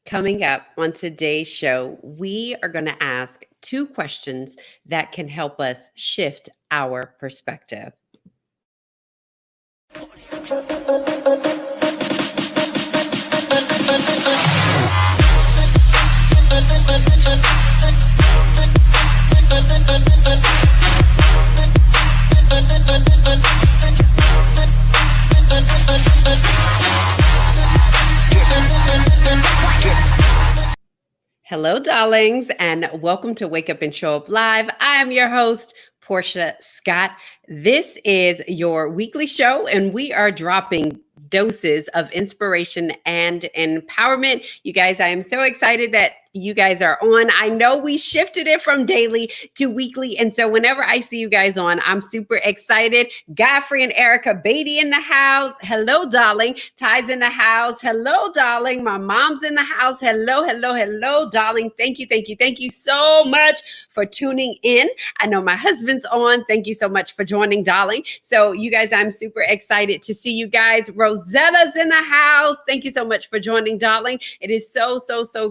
Coming up on today's show, we are going to ask two questions that can help us shift our perspective. Hello, darlings, and welcome to Wake Up and Show Up Live. I am your host, Portia Scott. This is your weekly show, and we are dropping doses of inspiration and empowerment. You guys, I am so excited that you guys are on. I know we shifted it from daily to weekly. And so whenever I see you guys on, I'm super excited. Godfrey and Erica Beatty in the house. Hello, darling. Ty's in the house. Hello, darling. My mom's in the house. Hello, hello, hello, darling. Thank you, thank you, thank you so much for tuning in. I know my husband's on. Thank you so much for joining, darling. So you guys, I'm super excited to see you guys. Rosetta's in the house. Thank you so much for joining, darling. It is so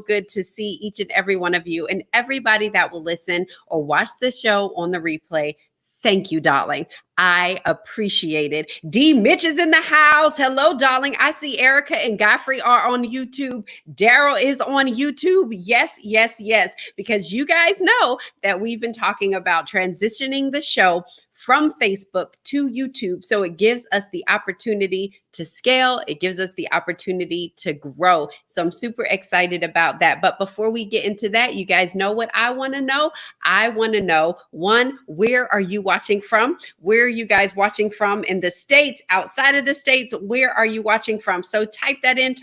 good to see each and every one of you and everybody that will listen or watch the show on the replay. Thank you, darling. I appreciate it. D. Mitch is in the house. Hello, darling. I see Erica and Godfrey are on YouTube. Daryl is on YouTube. Yes, yes, yes. Because you guys know that we've been talking about transitioning the show from Facebook to YouTube. So it gives us the opportunity to scale. It gives us the opportunity to grow. So I'm super excited about that. But before we get into that, you guys know what I want to know? I want to know, one, where are you watching from? Where are you guys watching from in the States, outside of the States? Where are you watching from? So type that in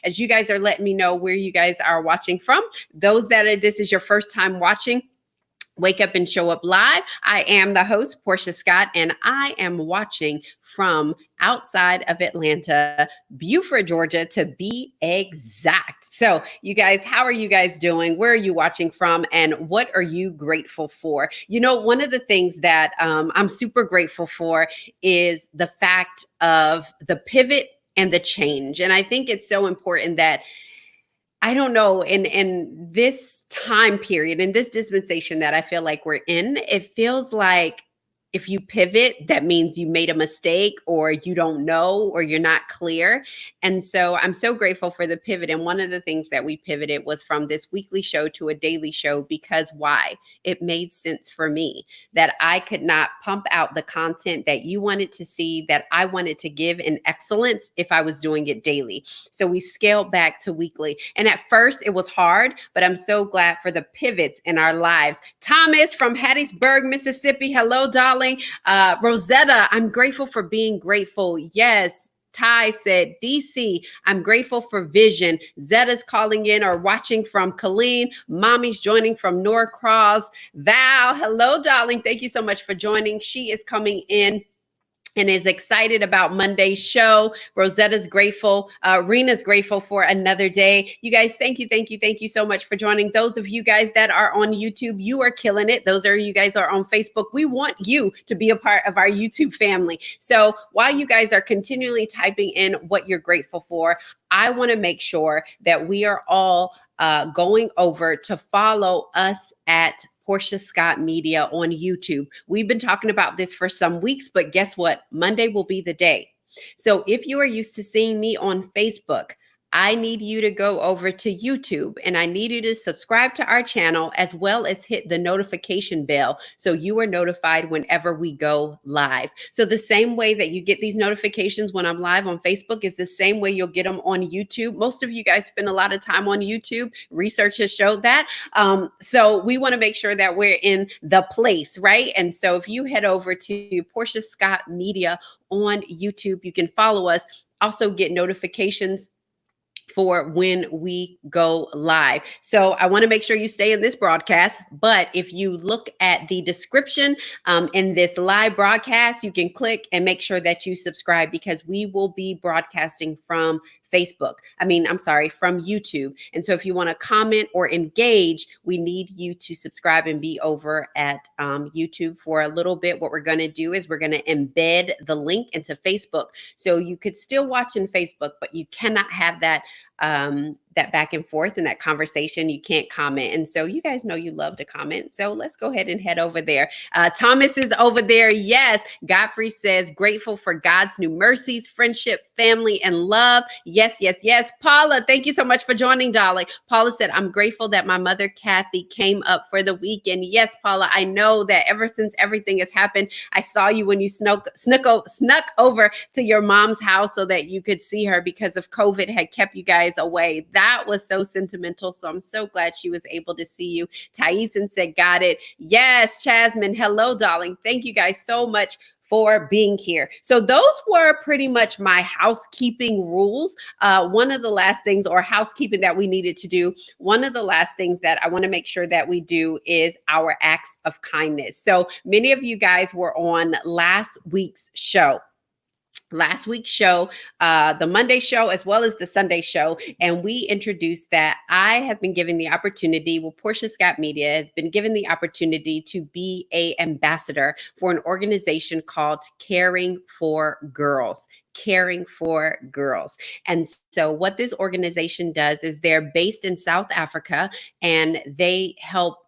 as you guys are letting me know where you guys are watching from. Those this is your first time watching Wake Up and Show Up Live. I am the host, Portia Scott, and I am watching from outside of Atlanta, Buford, Georgia, to be exact. So you guys, how are you guys doing? Where are you watching from? And what are you grateful for? You know, one of the things that I'm super grateful for is the fact of the pivot and the change. And I think it's so important that I don't know, in this time period, in this dispensation that I feel like we're in, it feels like if you pivot, that means you made a mistake or you don't know or you're not clear. And so I'm so grateful for the pivot. And one of the things that we pivoted was from this weekly show to a daily show because why? It made sense for me that I could not pump out the content that you wanted to see, that I wanted to give in excellence if I was doing it daily. So we scaled back to weekly. And at first it was hard, but I'm so glad for the pivots in our lives. Thomas from Hattiesburg, Mississippi. Hello, darling. Rosetta, I'm grateful for being grateful. Yes. Ty said, DC, I'm grateful for vision. Zetta's calling in or watching from Colleen. Mommy's joining from Norcross. Val, hello, darling. Thank you so much for joining. She is coming in and is excited about Monday's show. Rosetta's grateful. Rena's grateful for another day. You guys, thank you so much for joining. Those of you guys that are on YouTube, you are killing it. Those are you guys are on Facebook. We want you to be a part of our YouTube family. So while you guys are continually typing in what you're grateful for, I want to make sure that we are all going over to follow us at Portia Scott Media on YouTube. We've been talking about this for some weeks, but guess what? Monday will be the day. So if you are used to seeing me on Facebook, I need you to go over to YouTube and I need you to subscribe to our channel as well as hit the notification bell so you are notified whenever we go live. So the same way that you get these notifications when I'm live on Facebook is the same way you'll get them on YouTube. Most of you guys spend a lot of time on YouTube. Research has showed that. So we want to make sure that we're in the place, right? And so if you head over to Portia Scott Media on YouTube, you can follow us, also get notifications for when we go live. So I want to make sure you stay in this broadcast, but if you look at the description in this live broadcast, you can click and make sure that you subscribe because we will be broadcasting from from YouTube. And so if you want to comment or engage, we need you to subscribe and be over at YouTube for a little bit. What we're going to do is we're going to embed the link into Facebook. So you could still watch in Facebook, but you cannot have that that back and forth and that conversation. You can't comment. And so you guys know you love to comment. So let's go ahead and head over there. Thomas is over there. Yes. Godfrey says, grateful for God's new mercies, friendship, family, and love. Yes, yes, yes. Paula, thank you so much for joining, darling. Paula said, I'm grateful that my mother, Kathy, came up for the weekend. Yes, Paula, I know that ever since everything has happened, I saw you when you snuck over to your mom's house so that you could see her because of COVID had kept you guys away. That was so sentimental. So I'm so glad she was able to see you. Thaisin said, got it. Yes, Jasmine. Hello, darling. Thank you guys so much for being here. So those were pretty much my housekeeping rules. One of the last things or housekeeping that we needed to do, one of the last things that I want to make sure that we do is our acts of kindness. So many of you guys were on last week's show. The Monday show, as well as the Sunday show. And we introduced that I have been given the opportunity, Portia Scott Media has been given the opportunity to be an ambassador for an organization called Caring for Girls. Caring for Girls. And so what this organization does is they're based in South Africa, and they help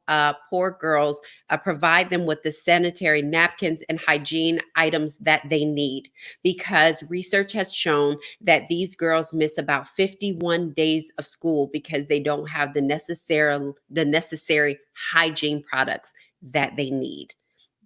poor girls, provide them with the sanitary napkins and hygiene items that they need, because research has shown that these girls miss about 51 days of school because they don't have the necessary hygiene products that they need.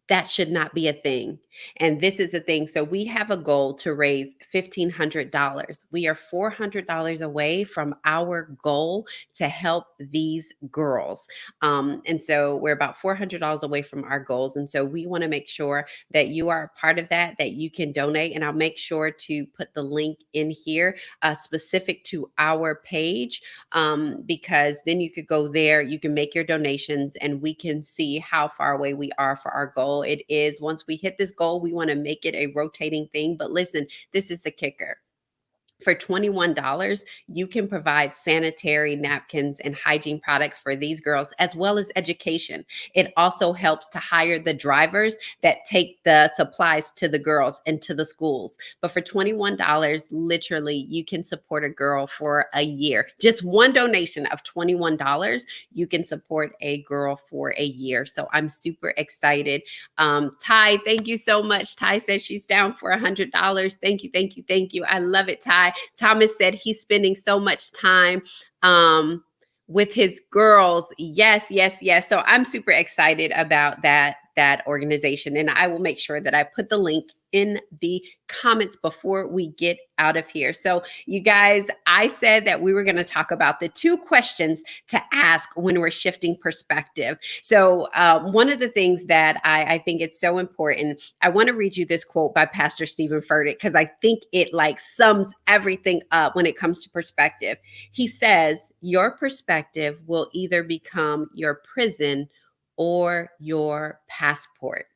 That should not be a thing. And this is a thing. So we have a goal to raise $1,500. We are $400 away from our goal to help these girls. And so we're about $400 away from our goals. And so we want to make sure that you are a part of that you can donate. And I'll make sure to put the link in here specific to our page, because then you could go there, you can make your donations, and we can see how far away we are for our goal. It is, once we hit this goal, we want to make it a rotating thing. But listen, this is the kicker. For $21, you can provide sanitary napkins and hygiene products for these girls, as well as education. It also helps to hire the drivers that take the supplies to the girls and to the schools. But for $21, literally, you can support a girl for a year. Just one donation of $21, you can support a girl for a year. So I'm super excited. Ty, thank you so much. Ty says she's down for $100. Thank you, thank you, thank you. I love it, Ty. Thomas said he's spending so much time with his girls. Yes, yes, yes. So I'm super excited about that organization. And I will make sure that I put the link in the comments before we get out of here. So you guys, I said that we were going to talk about the 2 questions to ask when we're shifting perspective. So one of the things that I think it's so important, I want to read you this quote by Pastor Stephen Furtick, because I think it sums everything up when it comes to perspective. He says, your perspective will either become your prison or your passport.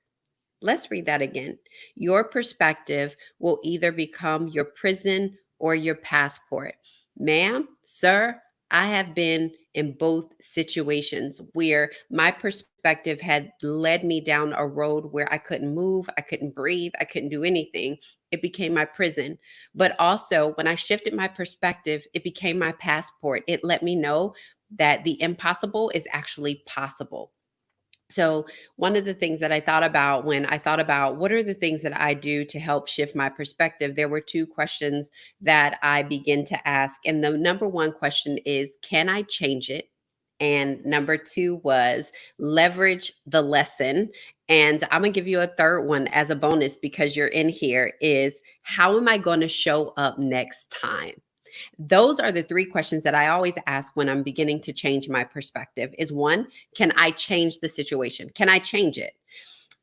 Let's read that again. Your perspective will either become your prison or your passport. Ma'am, sir, I have been in both situations where my perspective had led me down a road where I couldn't move, I couldn't breathe, I couldn't do anything. It became my prison. But also, when I shifted my perspective, it became my passport. It let me know that the impossible is actually possible. So one of the things that I thought about when I thought about what are the things that I do to help shift my perspective, there were 2 questions that I begin to ask. And the number 1 question is, can I change it? And number 2 was leverage the lesson. And I'm going to give you a third one as a bonus because you're in here, is how am I going to show up next time? Those are the 3 questions that I always ask when I'm beginning to change my perspective. Is 1, can I change the situation? Can I change it?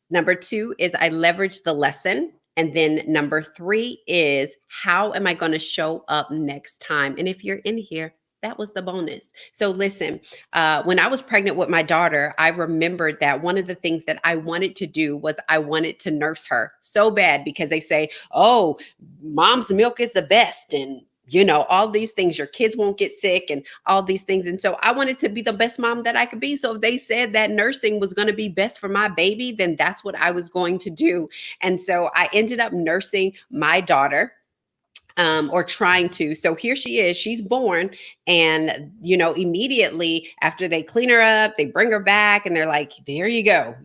Number 2 is I leverage the lesson. And then number 3 is, how am I going to show up next time? And if you're in here, that was the bonus. So listen, when I was pregnant with my daughter, I remembered that one of the things that I wanted to do was I wanted to nurse her so bad, because they say, oh, mom's milk is the best. And all these things, your kids won't get sick and all these things. And so I wanted to be the best mom that I could be. So if they said that nursing was going to be best for my baby, then that's what I was going to do. And so I ended up nursing my daughter. or trying to. So here she is, she's born, and immediately after they clean her up, they bring her back, and they're like, there you go,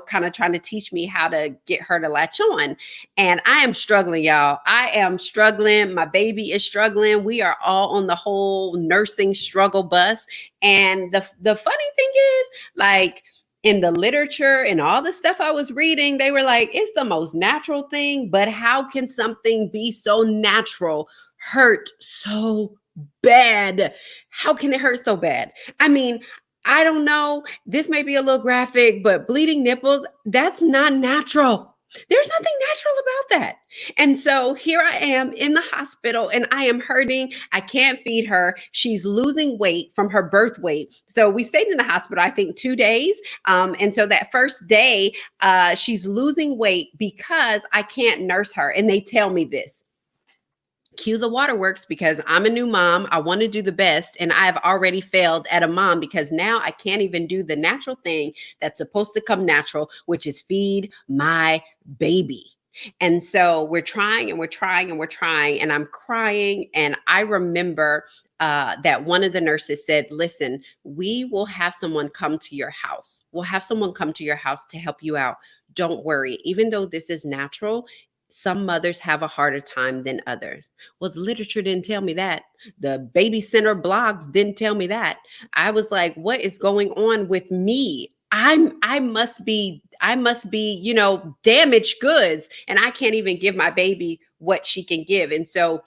kind of trying to teach me how to get her to latch on. And I am struggling, y'all. I am struggling. My baby is struggling. We are all on the whole nursing struggle bus. And the funny thing is, like, in the literature and all the stuff I was reading, they were like, it's the most natural thing, but how can something be so natural hurt so bad? How can it hurt so bad? I mean, I don't know. This may be a little graphic, but bleeding nipples, that's not natural. There's nothing natural about that. And so here I am in the hospital and I am hurting. I can't feed her. She's losing weight from her birth weight. So we stayed in the hospital, I think 2 days. And so that first day, she's losing weight because I can't nurse her. And they tell me this. Cue the waterworks, because I'm a new mom. I want to do the best. And I've already failed at a mom because now I can't even do the natural thing that's supposed to come natural, which is feed my baby. And so we're trying and we're trying and we're trying, and I'm crying. And I remember that one of the nurses said, listen, we will have someone come to your house. We'll have someone come to your house to help you out. Don't worry. Even though this is natural, some mothers have a harder time than others. Well, the literature didn't tell me that. The baby center blogs didn't tell me that. I was like, what is going on with me? I must be, damaged goods, and I can't even give my baby what she can give. And so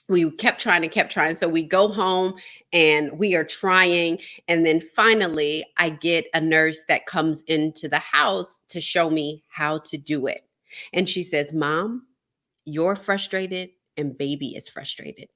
we kept trying and kept trying. So we go home and we are trying. And then finally, I get a nurse that comes into the house to show me how to do it. And she says, Mom, you're frustrated and baby is frustrated.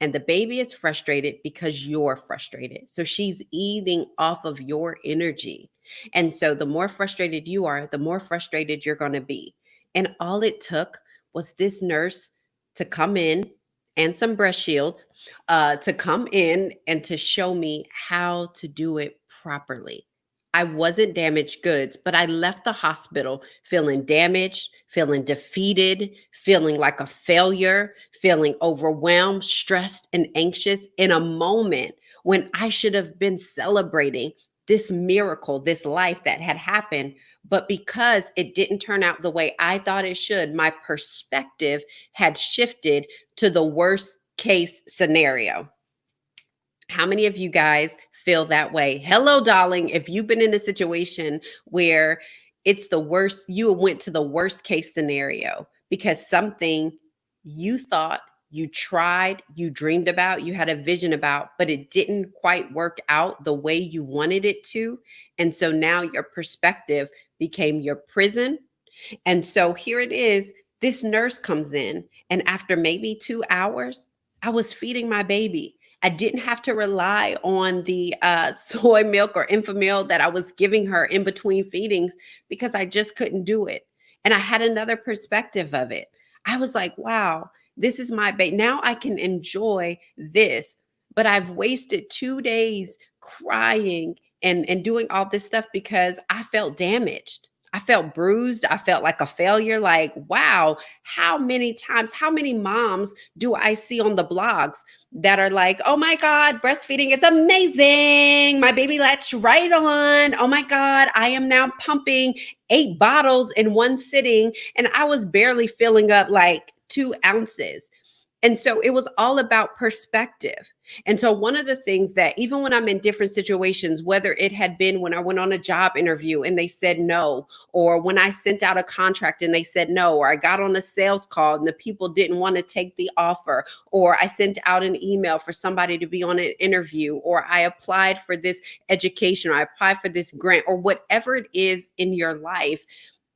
And the baby is frustrated because you're frustrated. So she's eating off of your energy. And so the more frustrated you are, the more frustrated you're going to be. And all it took was this nurse to come in and some breast shields to come in and to show me how to do it properly. I wasn't damaged goods, but I left the hospital feeling damaged, feeling defeated, feeling like a failure, feeling overwhelmed, stressed, and anxious in a moment when I should have been celebrating this miracle, this life that had happened. But because it didn't turn out the way I thought it should, my perspective had shifted to the worst case scenario. How many of you guys feel that way? Hello, darling. If you've been in a situation where it's the worst, you went to the worst case scenario because something you thought, you tried, you dreamed about, you had a vision about, but it didn't quite work out the way you wanted it to. And so now your perspective became your prison. And so here it is. This nurse comes in, and after maybe 2 hours, I was feeding my baby. I didn't have to rely on the soy milk or Enfamil that I was giving her in between feedings because I just couldn't do it. And I had another perspective of it. I was like, wow, this is my baby. Now I can enjoy this. But I've wasted 2 days crying and doing all this stuff because I felt damaged. I felt bruised. I felt like a failure. Like, wow, how many times, how many moms do I see on the blogs that are like, oh my God, breastfeeding is amazing. My baby latched right on. Oh my God, I am now pumping 8 bottles in one sitting. And I was barely filling up like 2 ounces. And so it was all about perspective. And so one of the things that even when I'm in different situations, whether it had been when I went on a job interview and they said no, or when I sent out a contract and they said no, or I got on a sales call and the people didn't want to take the offer, or I sent out an email for somebody to be on an interview, or I applied for this education, or I applied for this grant, or whatever it is in your life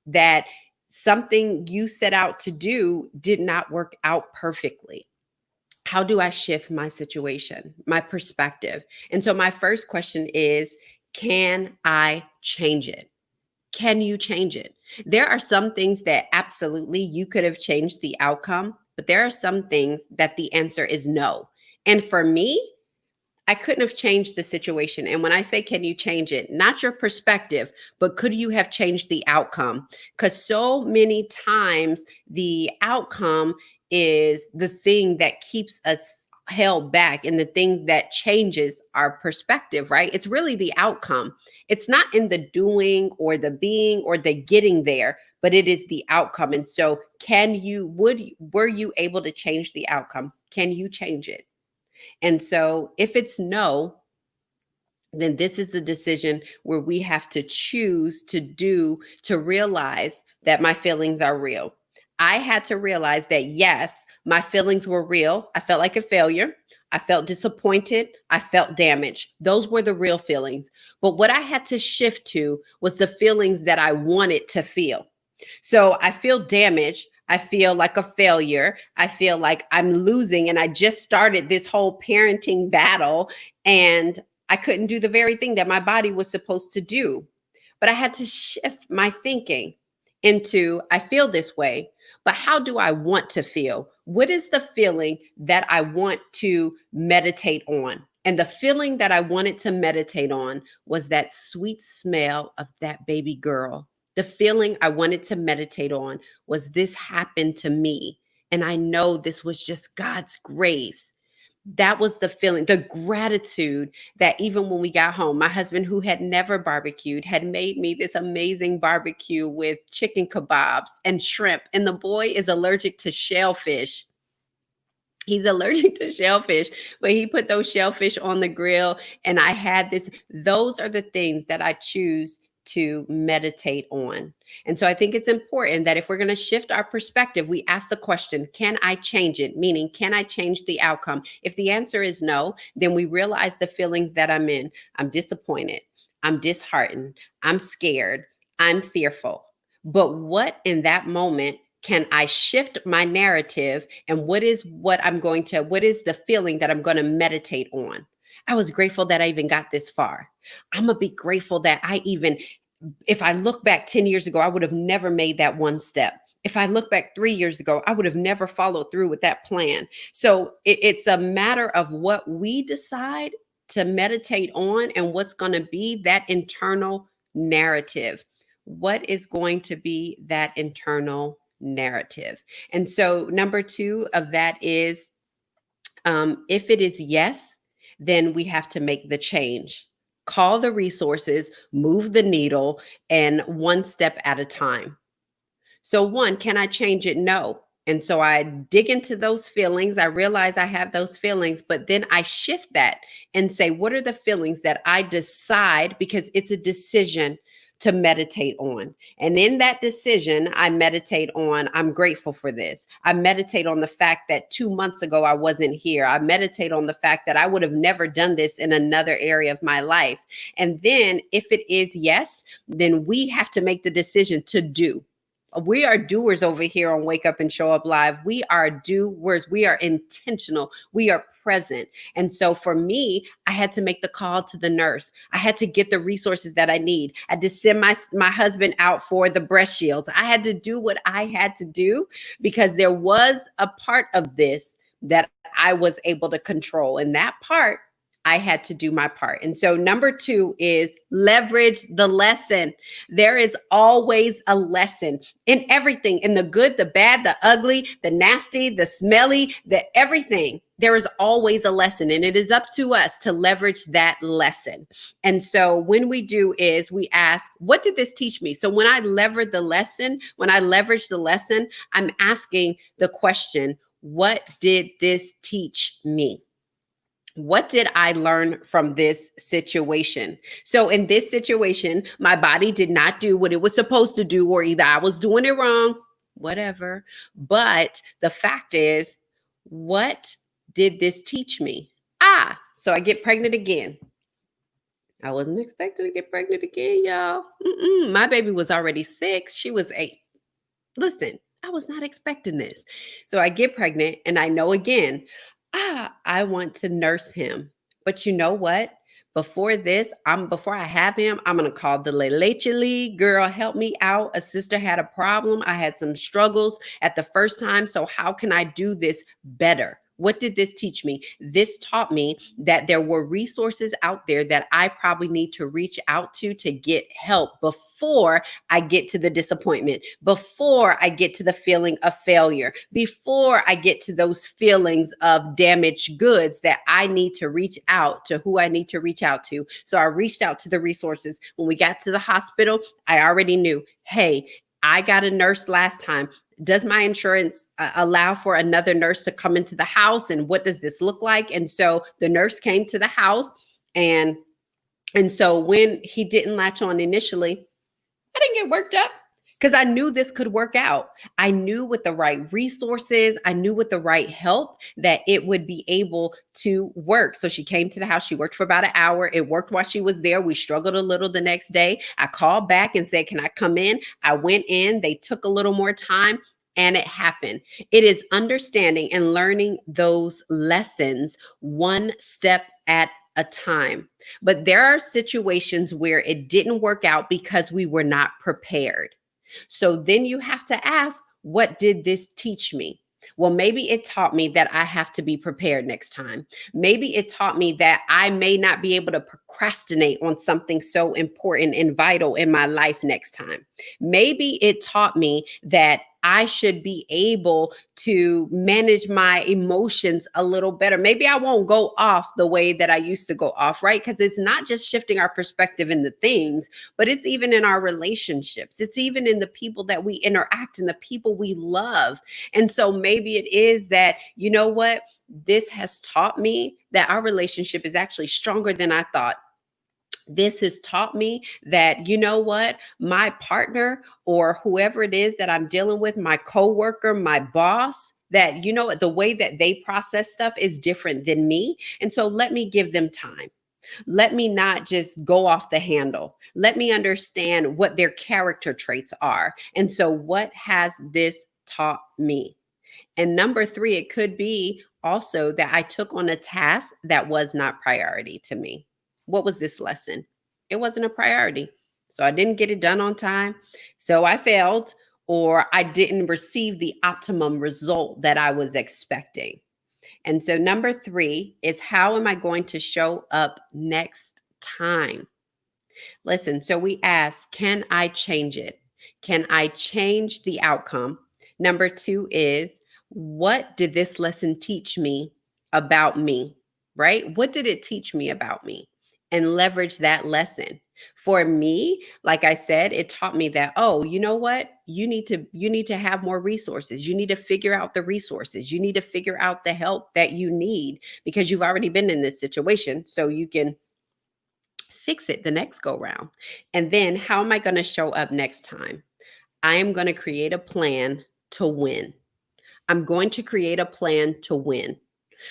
that something you set out to do did not work out perfectly. How do I shift my situation, my perspective? And so my first question is, can I change it? Can you change it? There are some things that absolutely you could have changed the outcome, but there are some things that the answer is no. And for me, I couldn't have changed the situation. And when I say, can you change it? Not your perspective, but could you have changed the outcome? Because so many times the outcome is the thing that keeps us held back and the thing that changes our perspective, right? It's really the outcome. It's not in the doing or the being or the getting there, but it is the outcome. And so were you able to change the outcome? Can you change it? And so if it's no, then this is the decision where we have to choose to realize that my feelings are real. I had to realize that, yes, my feelings were real. I felt like a failure. I felt disappointed. I felt damaged. Those were the real feelings. But what I had to shift to was the feelings that I wanted to feel. So I feel damaged. I feel like a failure. I feel like I'm losing. And I just started this whole parenting battle, and I couldn't do the very thing that my body was supposed to do. But I had to shift my thinking into, I feel this way, but how do I want to feel? What is the feeling that I want to meditate on? And the feeling that I wanted to meditate on was that sweet smell of that baby girl. The feeling I wanted to meditate on was, this happened to me. And I know this was just God's grace. That was the feeling, the gratitude that even when we got home, my husband, who had never barbecued, had made me this amazing barbecue with chicken kebabs and shrimp. And the boy is allergic to shellfish. He's allergic to shellfish, but he put those shellfish on the grill. And I had this. Those are the things that I choose to meditate on. And so I think it's important that if we're going to shift our perspective, we ask the question, can I change it? Meaning, can I change the outcome? If the answer is no, then we realize the feelings that I'm in. I'm disappointed. I'm disheartened. I'm scared. I'm fearful. But what in that moment can I shift my narrative, and what is the feeling that I'm going to meditate on? I was grateful that I even got this far. I'm going to be grateful that if I look back 10 years ago, I would have never made that one step. If I look back 3 years ago, I would have never followed through with that plan. So it's a matter of what we decide to meditate on and what's going to be that internal narrative. What is going to be that internal narrative? And so number 2 of that is, if it is yes, then we have to make the change. Call the resources, move the needle, and one step at a time. So one, can I change it? No. And so I dig into those feelings. I realize I have those feelings, but then I shift that and say, what are the feelings that I decide, because it's a decision, to meditate on? And in that decision, I meditate on, I'm grateful for this. I meditate on the fact that 2 months ago, I wasn't here. I meditate on the fact that I would have never done this in another area of my life. And then if it is yes, then we have to make the decision to do. We are doers over here on Wake Up and Show Up Live. We are doers. We are intentional. We are present. And so for me, I had to make the call to the nurse. I had to get the resources that I need. I had to send my husband out for the breast shields. I had to do what I had to do, because there was a part of this that I was able to control. And that part, I had to do my part. And so number 2 is leverage the lesson. There is always a lesson in everything, in the good, the bad, the ugly, the nasty, the smelly, the everything. There is always a lesson, and it is up to us to leverage that lesson. And so when we do is we ask, what did this teach me? So when I leverage the lesson, I'm asking the question, what did this teach me? What did I learn from this situation? So in this situation, my body did not do what it was supposed to do, or either I was doing it wrong, whatever. But the fact is, what did this teach me? So I get pregnant again. I wasn't expecting to get pregnant again, y'all. My baby was already 6. She was 8. Listen, I was not expecting this. So I get pregnant, and I know again, I want to nurse him. But you know what? Before I have him, I'm going to call the Leche League. Girl, help me out. A sister had a problem. I had some struggles at the first time. So how can I do this better? What did this teach me? This taught me that there were resources out there that I probably need to reach out to get help before I get to the disappointment, before I get to the feeling of failure, before I get to those feelings of damaged goods, that I need to reach out to who I need to reach out to. So I reached out to the resources. When we got to the hospital, I already knew, hey, I got a nurse last time. Does my insurance allow for another nurse to come into the house? And what does this look like? And so the nurse came to the house, and so when he didn't latch on initially, I didn't get worked up because I knew this could work out. I knew with the right resources, I knew with the right help that it would be able to work. So she came to the house. She worked for about an hour. It worked while she was there. We struggled a little the next day. I called back and said, can I come in? I went in. They took a little more time. And it happened. It is understanding and learning those lessons one step at a time. But there are situations where it didn't work out because we were not prepared. So then you have to ask, what did this teach me? Well, maybe it taught me that I have to be prepared next time. Maybe it taught me that I may not be able to procrastinate on something so important and vital in my life next time. Maybe it taught me that I should be able to manage my emotions a little better. Maybe I won't go off the way that I used to go off, right? Because it's not just shifting our perspective in the things, but it's even in our relationships. It's even in the people that we interact and the people we love. And so maybe it is that, you know what? This has taught me that our relationship is actually stronger than I thought. This has taught me that, you know what, my partner or whoever it is that I'm dealing with, my coworker, my boss, that, you know, the way that they process stuff is different than me. And so let me give them time. Let me not just go off the handle. Let me understand what their character traits are. And so what has this taught me? And number 3, it could be also that I took on a task that was not priority to me. What was this lesson? It wasn't a priority. So I didn't get it done on time. So I failed, or I didn't receive the optimum result that I was expecting. And so number 3 is, how am I going to show up next time? Listen, so we ask, can I change it? Can I change the outcome? Number 2 is, what did this lesson teach me about me, right? What did it teach me about me? And leverage that lesson. For me, like I said, it taught me that, oh, you know what? You need to have more resources. You need to figure out the resources. You need to figure out the help that you need, because you've already been in this situation, so you can fix it the next go round. And then, how am I going to show up next time? I am going to create a plan to win. I'm going to create a plan to win.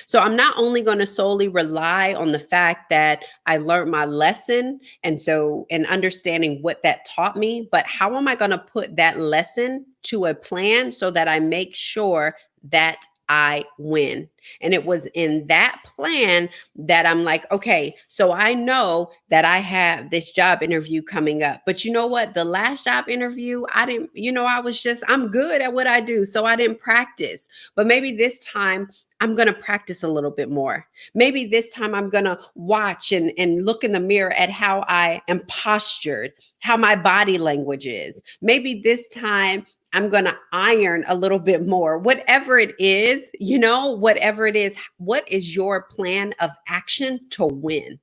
So I'm not only going to solely rely on the fact that I learned my lesson, and understanding what that taught me, but how am I going to put that lesson to a plan so that I make sure that I win? And it was in that plan that I'm like, okay, so I know that I have this job interview coming up, but you know what? The last job interview, I didn't, I'm good at what I do. So I didn't practice, but maybe this time I'm going to practice a little bit more. Maybe this time I'm going to watch and look in the mirror at how I am postured, how my body language is. Maybe this time I'm going to iron a little bit more. Whatever it is, whatever it is, what is your plan of action to win?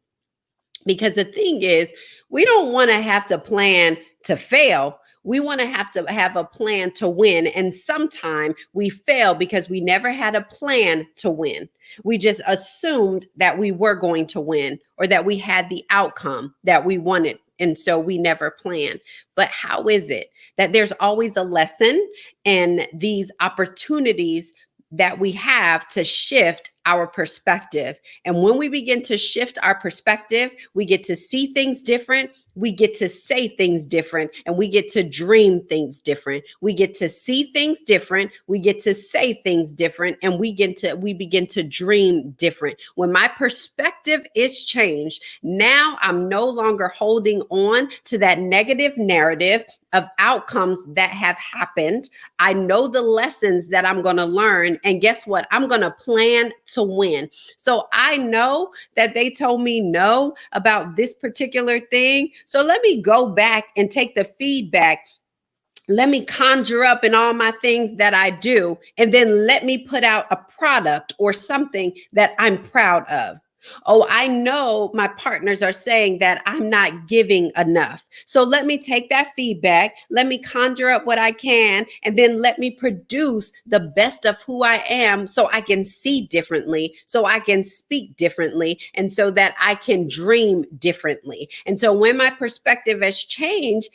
Because the thing is, we don't want to have to plan to fail. We want to have a plan to win. And sometimes we fail because we never had a plan to win. We just assumed that we were going to win, or that we had the outcome that we wanted. And so we never planned. But how is it that there's always a lesson and these opportunities that we have to shift our perspective? And when we begin to shift our perspective, we get to see things different. we get to say things different, and we get to dream things different. We get to see things different, we get to say things different, and we begin to dream different. When my perspective is changed, now I'm no longer holding on to that negative narrative of outcomes that have happened. I know the lessons that I'm going to learn, and guess what? I'm going to plan to win. So I know that they told me no about this particular thing. So let me go back and take the feedback. Let me conjure up in all my things that I do, and then let me put out a product or something that I'm proud of. Oh, I know my partners are saying that I'm not giving enough. So let me take that feedback, let me conjure up what I can, and then let me produce the best of who I am so I can see differently, so I can speak differently, and so that I can dream differently. And so when my perspective has changed,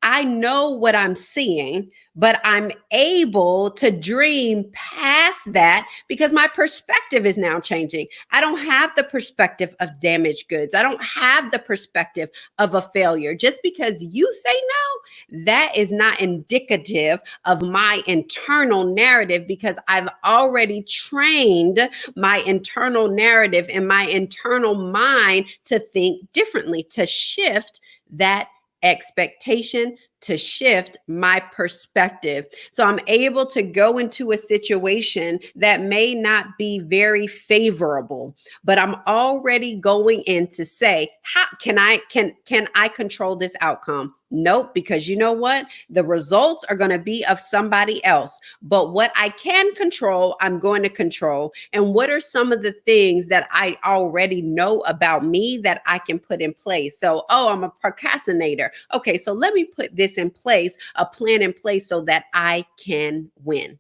I know what I'm seeing, but I'm able to dream past that because my perspective is now changing. I don't have the perspective of damaged goods. I don't have the perspective of a failure. Just because you say no, that is not indicative of my internal narrative, because I've already trained my internal narrative and my internal mind to think differently, to shift that expectation, to shift my perspective. So I'm able to go into a situation that may not be very favorable, but I'm already going in to say, how can I control this outcome? Nope, because you know what? The results are going to be of somebody else. But what I can control, I'm going to control. And what are some of the things that I already know about me that I can put in place? So, I'm a procrastinator. Okay, so let me put this in place, a plan in place so that I can win.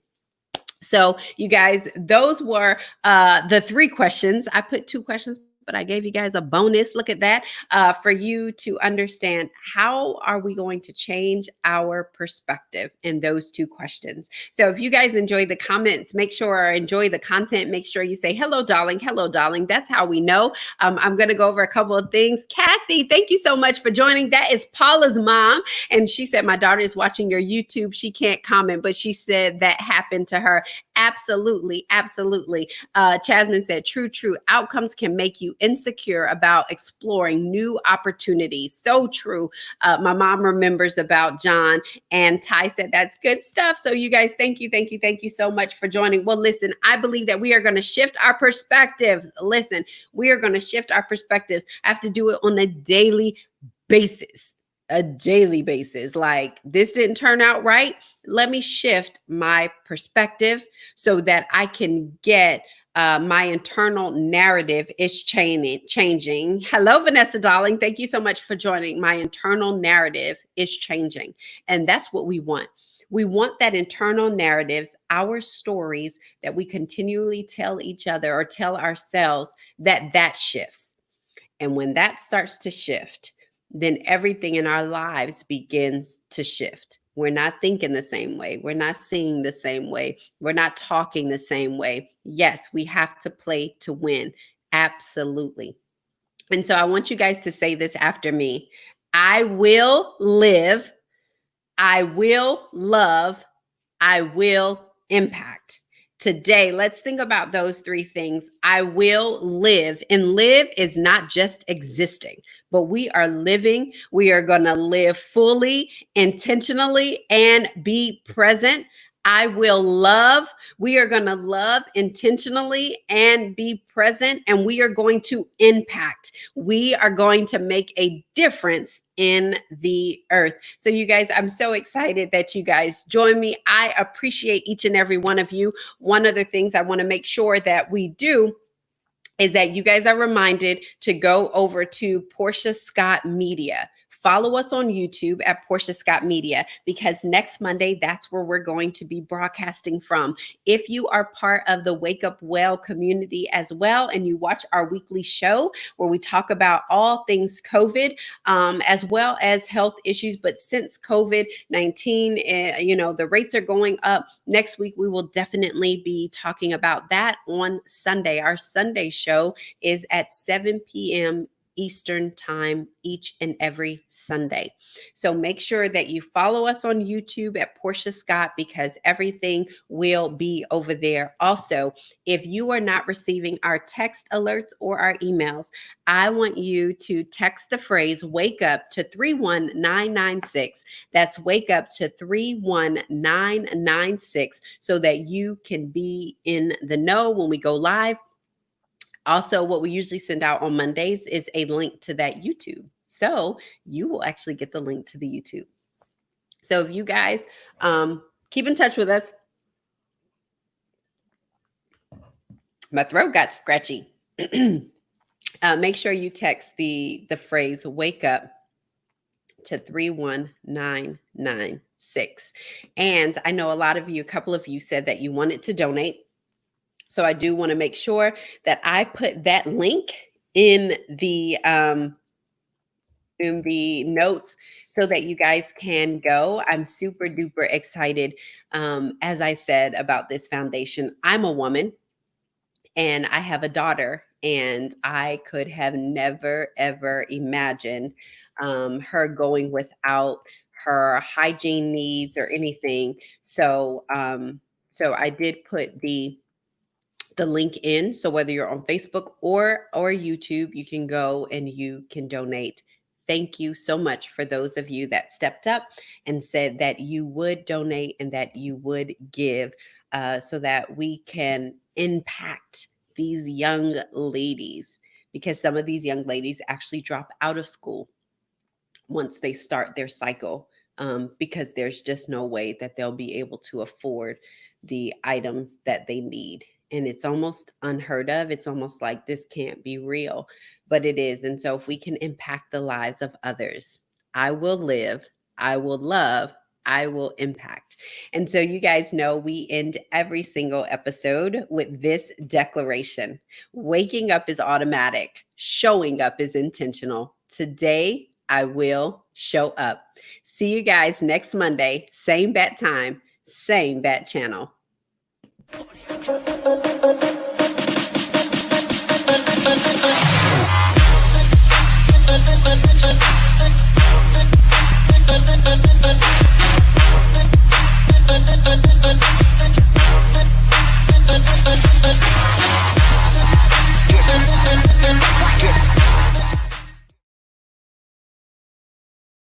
So you guys, those were the 3 questions. I put 2 questions, but I gave you guys a bonus. Look at that, for you to understand how are we going to change our perspective in those 2 questions. So if you guys enjoy the comments, make sure, or enjoy the content, make sure you say, hello, darling. Hello, darling. That's how we know. I'm going to go over a couple of things. Kathy, thank you so much for joining. That is Paula's mom. And she said, my daughter is watching your YouTube. She can't comment, but she said that happened to her. Absolutely. Absolutely. Chasman said, true. Outcomes can make you insecure about exploring new opportunities. So true. My mom remembers about John, and Ty said, that's good stuff. So you guys, thank you so much for joining. Well, listen, I believe that we are going to shift our perspectives. Listen, we are going to shift our perspectives. I have to do it on a daily basis. Like, this didn't turn out right. Let me shift my perspective so that I can get my internal narrative is changing. Hello, Vanessa, darling. Thank you so much for joining. My internal narrative is changing. And that's what we want. We want that internal narratives, our stories that we continually tell each other or tell ourselves, that shifts. And when that starts to shift, then everything in our lives begins to shift. We're not thinking the same way. We're not seeing the same way. We're not talking the same way. Yes, we have to play to win. Absolutely. And so I want you guys to say this after me. I will live. I will love. I will impact. Today, let's think about those 3 things. I will live. And live is not just existing, but we are living. We are going to live fully, intentionally, and be present. I will love. We are going to love intentionally and be present, and we are going to impact. We are going to make a difference in the earth. So you guys, I'm so excited that you guys join me. I appreciate each and every one of you. One of the things I want to make sure that we do is that you guys are reminded to go over to Portia Scott Media. Follow us on YouTube at Portia Scott Media, because next Monday, that's where we're going to be broadcasting from. If you are part of the Wake Up Well community as well, and you watch our weekly show where we talk about all things COVID, as well as health issues. But since COVID-19, the rates are going up, next week we will definitely be talking about that on Sunday. Our Sunday show is at 7 p.m. Eastern Time each and every Sunday. So make sure that you follow us on YouTube at Portia Scott, because everything will be over there. Also, if you are not receiving our text alerts or our emails, I want you to text the phrase "wake up" to 31996. That's "wake up" to 31996, so that you can be in the know when we go live. Also, what we usually send out on Mondays is a link to that YouTube. So you will actually get the link to the YouTube. So if you guys keep in touch with us. My throat got scratchy. Make sure you text the phrase "wake up" to 31996. And I know a couple of you said that you wanted to donate. So I do want to make sure that I put that link in the notes so that you guys can go. I'm super duper excited, as I said, about this foundation. I'm a woman and I have a daughter, and I could have never, ever imagined her going without her hygiene needs or anything. So I did put the link in. So whether you're on Facebook or YouTube, you can go and you can donate. Thank you so much for those of you that stepped up and said that you would donate and that you would give, so that we can impact these young ladies, because some of these young ladies actually drop out of school once they start their cycle, because there's just no way that they'll be able to afford the items that they need. And it's almost unheard of. It's almost like this can't be real, but it is. And so if we can impact the lives of others, I will live, I will love, I will impact. And so you guys know we end every single episode with this declaration: waking up is automatic, showing up is intentional. Today, I will show up. See you guys next Monday, same bat time, same bat channel. Thank you.